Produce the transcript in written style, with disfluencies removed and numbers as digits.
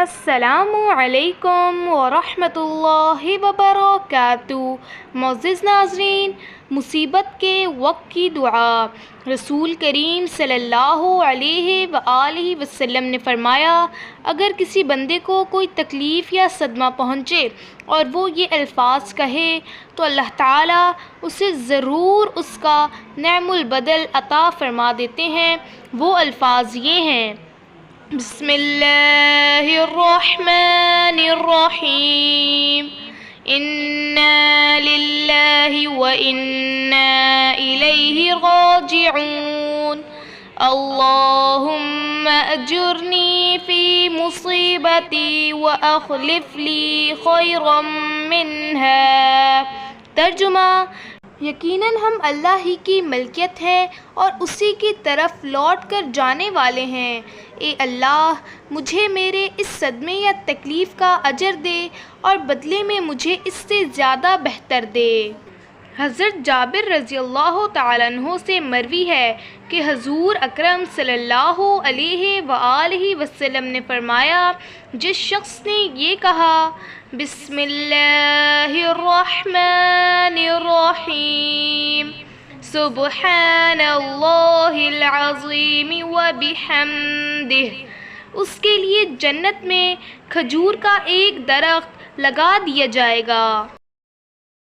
السلام علیکم ورحمۃ اللہ وبرکاتہ۔ معزز ناظرین، مصیبت کے وقت کی دعا۔ رسول کریم صلی اللہ علیہ وآلہ وسلم نے فرمایا، اگر کسی بندے کو کوئی تکلیف یا صدمہ پہنچے اور وہ یہ الفاظ کہے تو اللہ تعالیٰ اسے ضرور اس کا نعم البدل عطا فرما دیتے ہیں۔ وہ الفاظ یہ ہیں: بسم اللہ الرحمن الرحیم، انا للہ وانا الیہ راجعون، اللہم اجرنی فی مصیبتی واخلف لی خیرا منہا۔ ترجمہ: یقیناً ہم اللہ ہی کی ملکیت ہیں اور اسی کی طرف لوٹ کر جانے والے ہیں۔ اے اللہ، مجھے میرے اس صدمے یا تکلیف کا اجر دے اور بدلے میں مجھے اس سے زیادہ بہتر دے۔ حضرت جابر رضی اللہ تعالیٰ عنہ سے مروی ہے کہ حضور اکرم صلی اللہ علیہ وآلہ وسلم نے فرمایا، جس شخص نے یہ کہا بسم اللہ الرحمن الرحیم، سبحان اللہ العظیم وبحمدہ، اس کے لیے جنت میں کھجور کا ایک درخت لگا دیا جائے گا۔